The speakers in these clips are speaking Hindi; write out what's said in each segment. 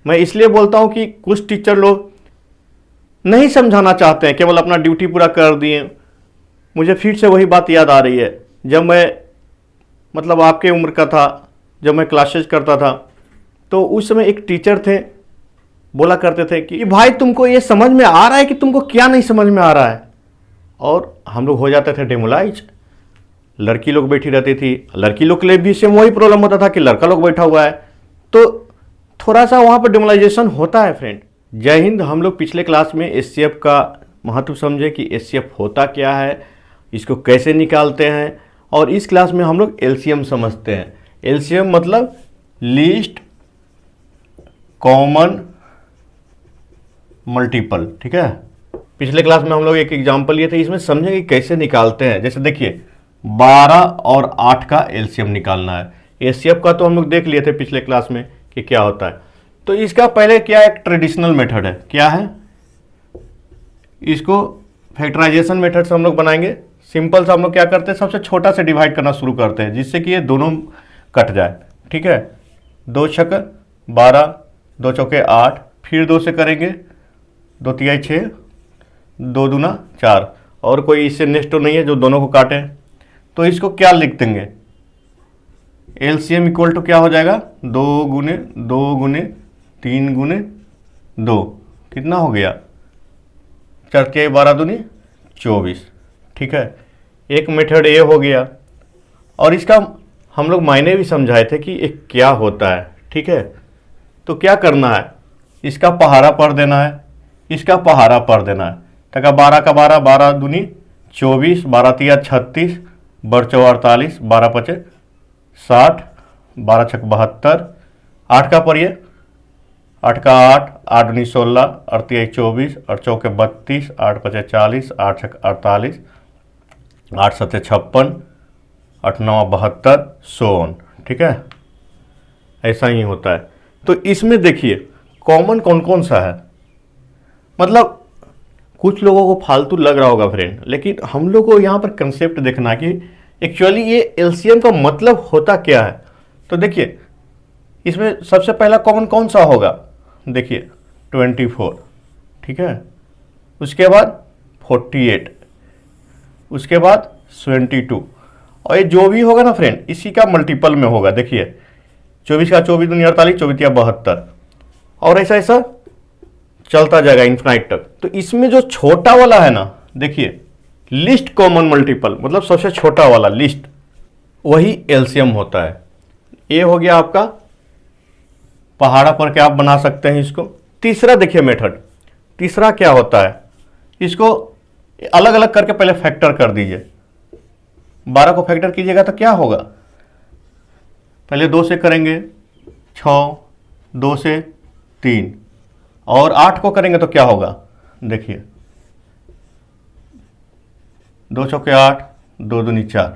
मैं इसलिए बोलता हूँ कि कुछ टीचर लोग नहीं समझाना चाहते हैं, केवल अपना ड्यूटी पूरा कर दिए। मुझे फिर से वही बात याद आ रही है, जब मैं मतलब आपके उम्र का था, जब मैं क्लासेस करता था, तो उस समय एक टीचर थे, बोला करते थे कि भाई तुमको ये समझ में आ रहा है कि तुमको क्या नहीं समझ में आ रहा है। और हम लोग हो जाते थे डेमोलाइज। लड़की लोग बैठी रहती थी, लड़की लोग के लिए भी सेम वही प्रॉब्लम होता था कि लड़का लोग बैठा हुआ है, तो थोड़ा सा वहाँ पर डेमोलाइजेशन होता है फ्रेंड। जय हिंद। हम लोग पिछले क्लास में एचसीएफ का महत्व समझे कि एचसीएफ होता क्या है, इसको कैसे निकालते हैं, और इस क्लास में हम लोग एलसीएम समझते हैं। एलसीएम मतलब लीस्ट कॉमन मल्टीपल, ठीक है। पिछले क्लास में हम लोग एक एग्जांपल लिए थे, इसमें समझेंगे कैसे निकालते हैं। जैसे देखिए 12 और 8 का एलसीएम निकालना है। एचसीएफ का तो हम लोग देख लिए थे पिछले क्लास में कि क्या होता है। तो इसका पहले क्या एक ट्रेडिशनल मेथड है, क्या है, इसको फैक्टराइजेशन मेथड से हम लोग बनाएंगे। सिंपल सा हम लोग क्या करते हैं, सबसे छोटा से डिवाइड करना शुरू करते हैं जिससे कि ये दोनों कट जाए, ठीक है। 2 छक 12, 2 चौके 8, फिर 2 से करेंगे, 2 तिहाई 6, 2 दूना 4, और कोई इससे नेक्स्ट तो नहीं है जो दोनों को काटे। तो इसको क्या लिख देंगे, एलसीएम इक्वल टू क्या हो जाएगा, 2 गुने 2 गुने 3 गुने 2, कितना हो गया, 4 के 12 दूनी 24, ठीक है। एक मेथड ये हो गया, और इसका हम लोग मायने भी समझाए थे कि ये क्या होता है, ठीक है। तो क्या करना है, इसका पहाड़ा पढ़ देना है, इसका पहाड़ा पढ़ देना है। टका 12 का 12, 12 दूनी 24, 12 तिया 36, बर 4 48, 12 पचे 60, 12 छक 72, 8 का पढ़िए, 8 का 8, 8 दूनी 16, 8 तिया 24, 8 चौके 32, 8 पचे 40, 8 छक 48, 8 सत्ते 56, 8 9 72, सोन, ठीक है। ऐसा ही होता है। तो इसमें देखिए कॉमन कौन कौन सा है, मतलब कुछ लोगों को फालतू लग रहा होगा फ्रेंड, लेकिन हम लोग को यहाँ पर कंसेप्ट देखना कि एक्चुअली ये एलसीएम का मतलब होता क्या है। तो देखिए इसमें सबसे पहला कॉमन कौन सा होगा, देखिए 24, ठीक है। उसके बाद 48, उसके बाद 72, और ये जो भी होगा ना फ्रेंड इसी का मल्टीपल में होगा। देखिए 24 का 24 दूनी 48, 24 या 72, और ऐसा ऐसा चलता जाएगा इन्फिनाइट तक। तो इसमें जो छोटा वाला है ना, देखिए लिस्ट कॉमन मल्टीपल मतलब सबसे छोटा वाला लिस्ट, वही एलसीएम होता है। ये हो गया आपका पहाड़ा पर के आप बना सकते हैं इसको। तीसरा देखिए मेथड, तीसरा क्या होता है, इसको अलग अलग करके पहले फैक्टर कर दीजिए। 12 को फैक्टर कीजिएगा तो क्या होगा, पहले 2 से करेंगे 6, 2 से 3, और 8 को करेंगे तो क्या होगा, देखिए 2 चौके 8, 2 दूनी 4।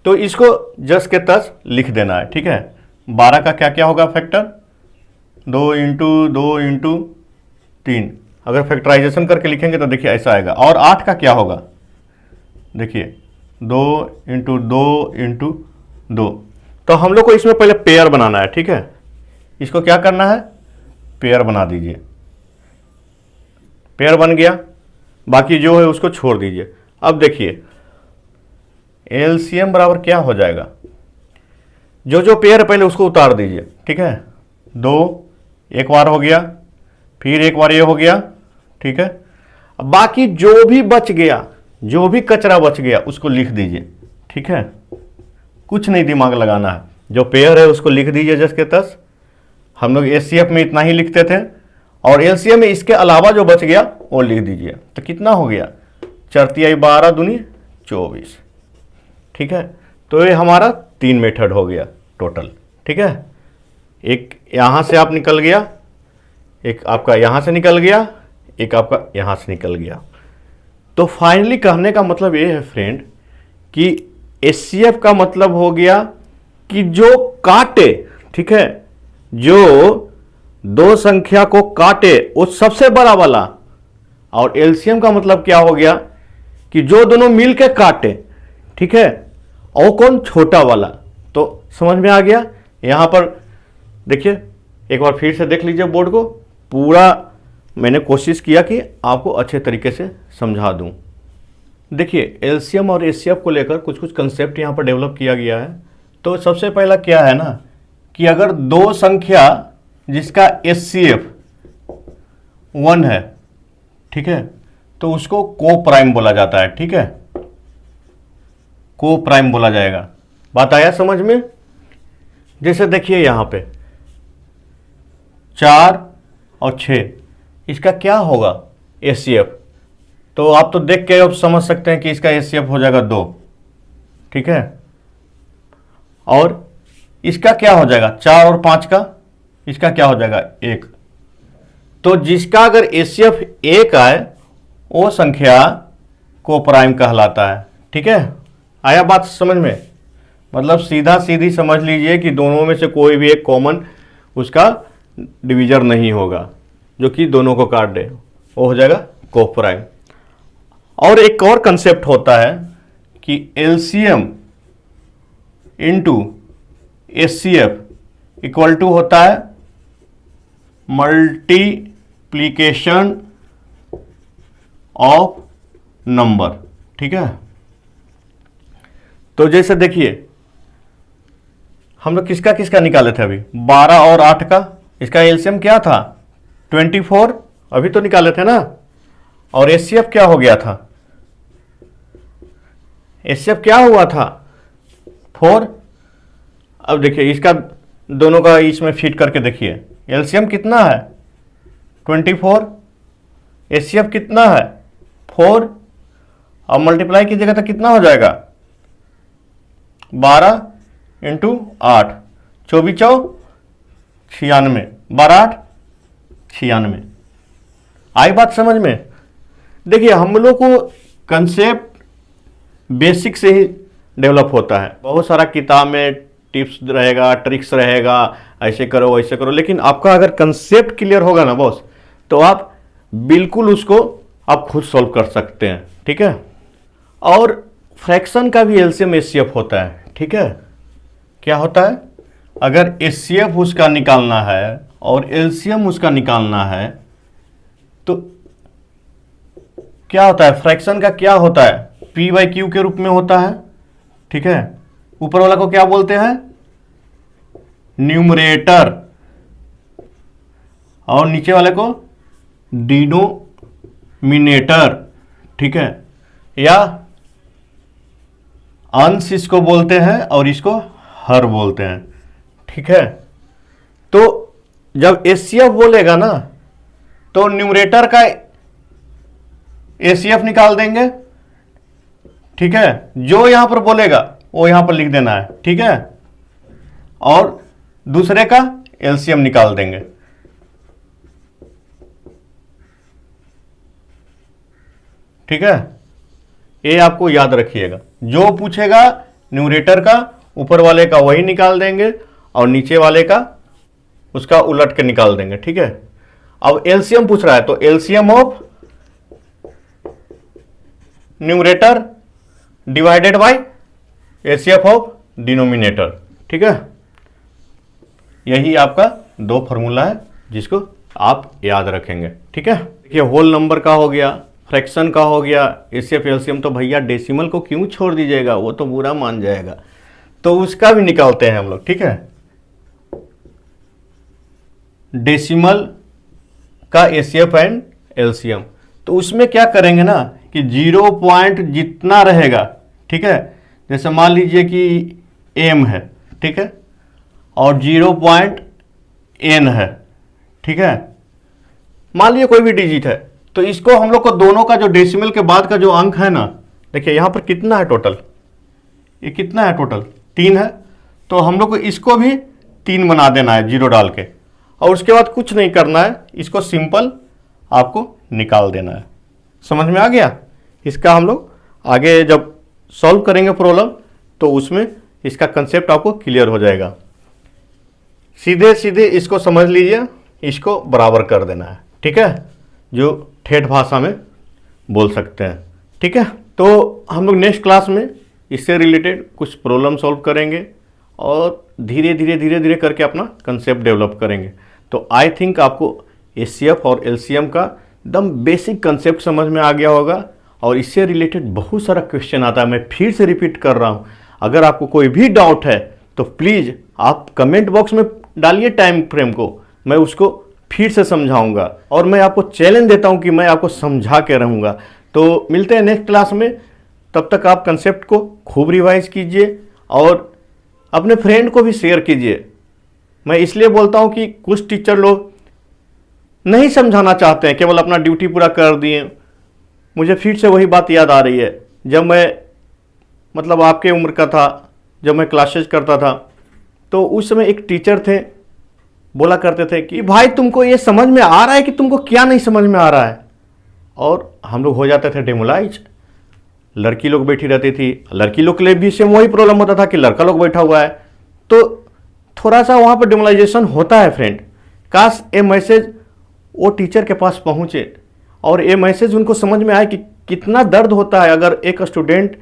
तो इसको जस के तस लिख देना है, ठीक है। 12 का क्या क्या होगा फैक्टर, 2 इंटू 2 इंटू 3, अगर फैक्टराइजेशन करके लिखेंगे तो देखिए ऐसा आएगा। और 8 का क्या होगा, देखिए 2 इंटू 2 इंटू 2। तो हम लोग को इसमें पहले पेयर बनाना है, ठीक है। इसको क्या करना है, पेयर बना दीजिए। पेयर बन गया, बाकी जो है उसको छोड़ दीजिए। अब देखिए एलसीएम बराबर क्या हो जाएगा, जो जो पेयर है पहले उसको उतार दीजिए, ठीक है। 2 एक बार हो गया, फिर एक बार ये हो गया, ठीक है। अब बाकी जो भी बच गया, जो भी कचरा बच गया उसको लिख दीजिए, ठीक है। कुछ नहीं दिमाग लगाना है, जो पेयर है उसको लिख दीजिए जस के तस। हम लोग एचसीएफ में इतना ही लिखते थे, और एलसीएम में इसके अलावा जो बच गया वो लिख दीजिए। तो कितना हो गया, 4 तिहाई 12 दूनी 24, ठीक है। तो ये हमारा 3 मेथड हो गया टोटल, ठीक है। एक यहाँ से आप निकल गया, एक आपका यहाँ से निकल गया, एक आपका यहाँ से निकल गया। तो फाइनली कहने का मतलब ये है फ्रेंड कि एचसीएफ का मतलब हो गया कि जो काटे, ठीक है, जो 2 संख्या को काटे वो सबसे बड़ा वाला। और एलसीएम का मतलब क्या हो गया कि जो दोनों मिल के काटे, ठीक है, और कौन, छोटा वाला। तो समझ में आ गया। यहाँ पर देखिए एक बार फिर से देख लीजिए बोर्ड को, पूरा मैंने कोशिश किया कि आपको अच्छे तरीके से समझा दूं। देखिए एलसीएम और एचसीएफ को लेकर कुछ कुछ कंसेप्ट यहाँ पर डेवलप किया गया है। तो सबसे पहला क्या है ना कि अगर दो संख्या जिसका एचसीएफ 1 है, ठीक है, तो उसको को प्राइम बोला जाता है। ठीक है, को प्राइम बोला जाएगा। बात आया समझ में? जैसे देखिए यहाँ पे 4 और 6, इसका क्या होगा एचसीएफ? तो आप तो देख के अब समझ सकते हैं कि इसका एचसीएफ हो जाएगा 2। ठीक है, और इसका क्या हो जाएगा 4 और 5 का, इसका क्या हो जाएगा 1। तो जिसका अगर एचसीएफ 1 आए वो संख्या को प्राइम कहलाता है। ठीक है, आया बात समझ में? मतलब सीधा सीधी समझ लीजिए कि दोनों में से कोई भी एक कॉमन उसका डिवीजर नहीं होगा जो कि दोनों को काट दे, वो हो जाएगा को प्राइम। और एक और कंसेप्ट होता है कि LCM into HCF equal to होता है मल्टीप्लीकेशन ऑफ नंबर। ठीक है, तो जैसे देखिए हम लोग किसका किसका निकाले थे अभी, 12 और 8 का, इसका एलसीएम क्या था 24, अभी तो निकाले थे ना। और एचसीएफ क्या हो गया था, एचसीएफ क्या हुआ था 4। अब देखिए इसका दोनों का इसमें फिट करके देखिए, एलसीएम कितना है 24, एचसीएफ कितना है 4, और मल्टीप्लाई कीजिएगा तो कितना हो जाएगा 12 इंटू 8, 24 चौ 96, 12 8 96। आई बात समझ में? देखिए हम लोग को कंसेप्ट बेसिक से ही डेवलप होता है। बहुत सारा किताब में टिप्स रहेगा, ट्रिक्स रहेगा, ऐसे करो वैसे करो, लेकिन आपका अगर कंसेप्ट क्लियर होगा ना बॉस, तो आप बिल्कुल उसको आप खुद सॉल्व कर सकते हैं। ठीक है, और फ्रैक्शन का भी एलसीएम एचसीएफ होता है। ठीक है, क्या होता है, अगर एचसीएफ उसका निकालना है और एलसीएम उसका निकालना है तो क्या होता है, फ्रैक्शन का क्या होता है, पी बाई क्यू के रूप में होता है। ठीक है, ऊपर वाला को क्या बोलते हैं न्यूमरेटर, और नीचे वाले को डिनोमिनेटर। ठीक है, या अंश इसको बोलते हैं और इसको हर बोलते हैं। ठीक है, तो जब एचसीएफ बोलेगा ना तो न्यूमरेटर का एचसीएफ निकाल देंगे। ठीक है, जो यहां पर बोलेगा वो यहां पर लिख देना है। ठीक है, और दूसरे का एलसीएम निकाल देंगे। ठीक है, ये आपको याद रखिएगा, जो पूछेगा न्यूमरेटर का ऊपर वाले का वही निकाल देंगे और नीचे वाले का उसका उलट के निकाल देंगे। ठीक है, अब एलसीएम पूछ रहा है तो LCM of numerator divided by HCF of denominator. ठीक है, यही आपका 2 फॉर्मूला है जिसको आप याद रखेंगे। ठीक है, देखिए होल नंबर का हो गया, फ्रैक्शन का हो गया, एचसीएफ एलसीएम तो भैया डेसिमल को क्यों छोड़ दीजिएगा, वो तो बुरा मान जाएगा, तो उसका भी निकालते हैं हम लोग। ठीक है, डेसिमल का एचसीएफ एंड एलसीएम, तो उसमें क्या करेंगे ना कि 0 पॉइंट जितना रहेगा, ठीक है, जैसे मान लीजिए कि m है, ठीक है, और 0 पॉइंट n है, ठीक है, मान लीजिए कोई भी डिजिट है, तो इसको हम लोग को दोनों का जो डेसिमल के बाद का जो अंक है ना, देखिए यहां पर कितना है टोटल, ये कितना है टोटल 3 है, तो हम लोग को इसको भी 3 बना देना है 0 डाल के, और उसके बाद कुछ नहीं करना है, इसको सिंपल आपको निकाल देना है। समझ में आ गया? इसका हम लोग आगे जब सॉल्व करेंगे प्रॉब्लम तो उसमें इसका कंसेप्ट आपको क्लियर हो जाएगा। सीधे सीधे इसको समझ लीजिए, इसको बराबर कर देना है। ठीक है, जो ठेठ भाषा में बोल सकते हैं। ठीक है, तो हम लोग नेक्स्ट क्लास में इससे रिलेटेड कुछ प्रॉब्लम सॉल्व करेंगे और धीरे धीरे करके अपना कंसेप्ट डेवलप करेंगे। तो आई थिंक आपको एचसीएफ और एलसीएम का एकदम बेसिक कंसेप्ट समझ में आ गया होगा। और इससे रिलेटेड बहुत सारा क्वेश्चन आता है, मैं फिर से रिपीट कर रहा हूँ। अगर आपको कोई भी डाउट है तो प्लीज़ आप कमेंट बॉक्स में डालिए टाइम फ्रेम को, मैं उसको फिर से समझाऊंगा। और मैं आपको चैलेंज देता हूं कि मैं आपको समझा के रहूंगा। तो मिलते हैं नेक्स्ट क्लास में, तब तक आप कंसेप्ट को खूब रिवाइज कीजिए और अपने फ्रेंड को भी शेयर कीजिए। मैं इसलिए बोलता हूं कि कुछ टीचर लोग नहीं समझाना चाहते हैं, केवल अपना ड्यूटी पूरा कर दिए। मुझे फिर से वही बात याद आ रही है, जब मैं मतलब आपके उम्र का था, जब मैं क्लासेस करता था, तो उस समय एक टीचर थे, बोला करते थे कि भाई तुमको ये समझ में आ रहा है कि तुमको क्या नहीं समझ में आ रहा है। और हम लोग हो जाते थे डेमोलाइज। लड़की लोग बैठी रहती थी, लड़की लोग के लिए भी सेम वही प्रॉब्लम होता था कि लड़का लोग बैठा हुआ है, तो थोड़ा सा वहाँ पर डेमोलाइजेशन होता है फ्रेंड। काश ये मैसेज वो टीचर के पास पहुँचे और ये मैसेज उनको समझ में आए कि कितना दर्द होता है अगर एक स्टूडेंट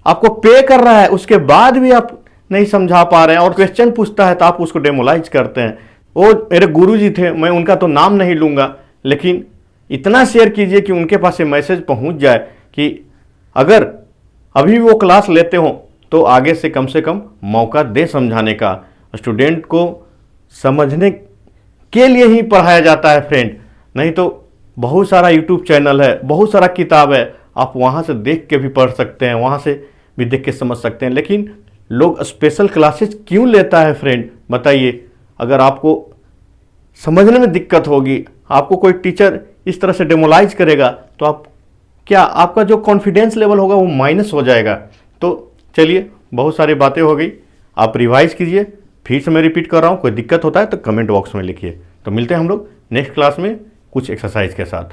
आपको पे कर रहा है, उसके बाद भी आप नहीं समझा पा रहे हैं और क्वेश्चन पूछता है तो आप उसको डेमोलाइज करते हैं। वो मेरे गुरुजी थे, मैं उनका तो नाम नहीं लूँगा, लेकिन इतना शेयर कीजिए कि उनके पास ये मैसेज पहुँच जाए कि अगर अभी भी वो क्लास लेते हो तो आगे से कम मौका दे समझाने का। स्टूडेंट को समझने के लिए ही पढ़ाया जाता है फ्रेंड, नहीं तो बहुत सारा यूट्यूब चैनल है, बहुत सारा किताब है, आप वहाँ से देख के भी पढ़ सकते हैं, वहाँ से भी देख के समझ सकते हैं। लेकिन लोग स्पेशल क्लासेस क्यों लेता है फ्रेंड, बताइए। अगर आपको समझने में दिक्कत होगी, आपको कोई टीचर इस तरह से डेमोलाइज करेगा, तो आप क्या, आपका जो कॉन्फिडेंस लेवल होगा वो माइनस हो जाएगा। तो चलिए, बहुत सारी बातें हो गई, आप रिवाइज कीजिए। फिर से मैं रिपीट कर रहा हूँ, कोई दिक्कत होता है तो कमेंट बॉक्स में लिखिए। तो मिलते हैं हम लोग नेक्स्ट क्लास में कुछ एक्सरसाइज के साथ।